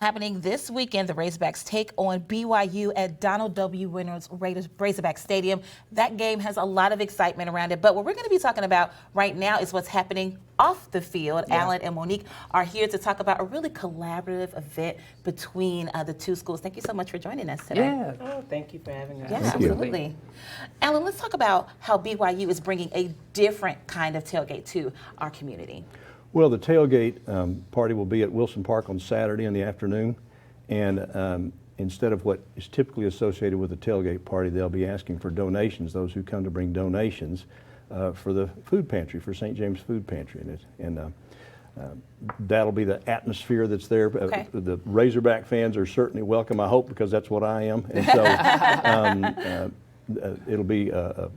Happening this weekend, the Razorbacks take on BYU at Donald W. Reynolds Razorback Stadium. That game has a lot of excitement around it, but what we're going to be talking about right now is what's happening off the field. Yeah. Alan and Monique are here to talk about a really collaborative event between the two schools. Thank you so much for joining us today. Yeah. Oh, thank you for having us. Yeah, absolutely. Alan, let's talk about how BYU is bringing a different kind of tailgate to our community. Well, the tailgate party will be at Wilson Park on Saturday in the afternoon, and instead of what is typically associated with a tailgate party, they'll be asking for donations, those who come to bring donations for the food pantry, for St. James Food Pantry. And that'll be the atmosphere that's there. Okay. The Razorback fans are certainly welcome, I hope, because that's what I am. And so it'll be a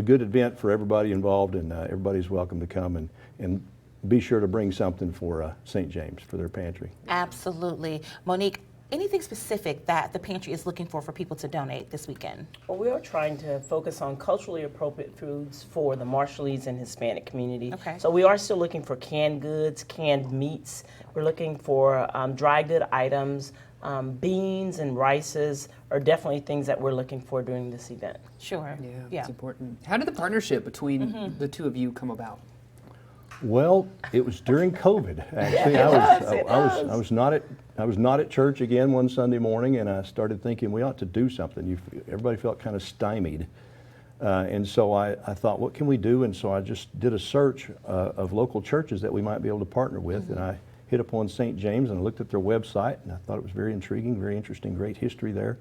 good event for everybody involved, and everybody's welcome to come and be sure to bring something for St. James for their pantry. Absolutely. Monique, anything specific that the pantry is looking for people to donate this weekend? Well, we are trying to focus on culturally appropriate foods for the Marshallese and Hispanic community. Okay. So we are still looking for canned goods, canned meats. We're looking for dry good items. Beans and rices are definitely things that we're looking for during this event. Sure. Yeah, it's important. How did the partnership between the two of you come about? Well, it was during COVID. Actually, I was not at church again one Sunday morning, and I started thinking we ought to do something. Everybody felt kind of stymied, and so I thought, what can we do? And so I just did a search of local churches that we might be able to partner with, and I hit upon St. James and I looked at their website, and I thought it was very intriguing, very interesting, great history there,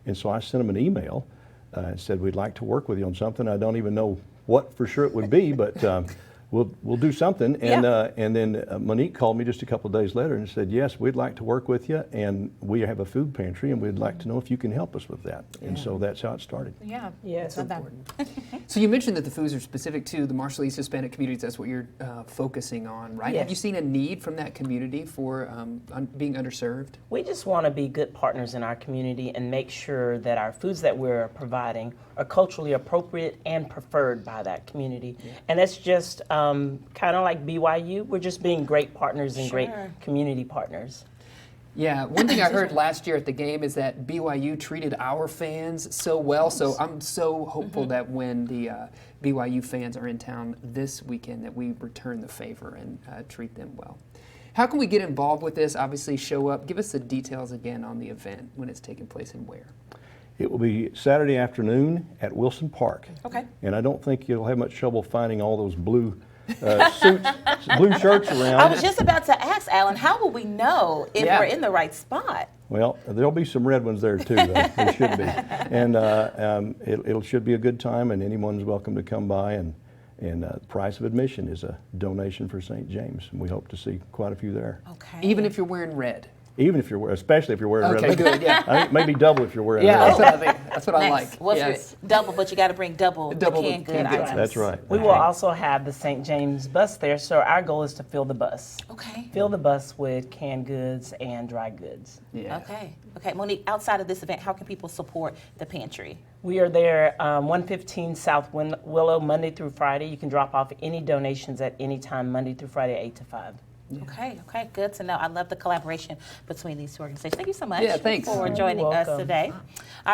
and so I sent them an email and said we'd like to work with you on something. I don't even know what for sure it would be, but. We'll do something, and and then Monique called me just a couple of days later and said, yes, we'd like to work with you, and we have a food pantry, and we'd like to know if you can help us with that. Yeah. And so that's how it started. Yeah, it's important. So you mentioned that the foods are specific to the Marshallese Hispanic communities. That's what you're focusing on, right? Yes. Have you seen a need from that community for being underserved? We just want to be good partners in our community and make sure that our foods that we're providing are culturally appropriate and preferred by that community. Yeah. And that's just kind of like BYU. We're just being great partners and great community partners. Yeah, one thing I heard last year at the game is that BYU treated our fans so well. So I'm so hopeful that when the BYU fans are in town this weekend that we return the favor and treat them well. How can we get involved with this? Obviously, show up. Give us the details again on the event, when it's taking place and where. It will be Saturday afternoon at Wilson Park. Okay. And I don't think you'll have much trouble finding all those blue suits, blue shirts around. I was just about to ask, Alan, how will we know if we're in the right spot? Well, there'll be some red ones there too, though. There should be. And it should be a good time, and anyone's welcome to come by. And the price of admission is a donation for St. James, and we hope to see quite a few there. Okay. Even if you're wearing red? Even if you're, especially if you're wearing red. Okay, good, yeah. I think maybe double if you're wearing red. That's what I think. That's what I like. Well, yes. double, but you got to bring double the canned good items. That's right. We will also have the St. James bus there, so our goal is to fill the bus. Okay. Fill the bus with canned goods and dry goods. Yeah. Okay. Okay, Monique, outside of this event, how can people support the pantry? We are there 115 South Willow, Monday through Friday. You can drop off any donations at any time, Monday through Friday, 8 to 5. Yeah. Okay, good to know. I love the collaboration between these two organizations. Thank you so much Yeah, thanks. for joining us today.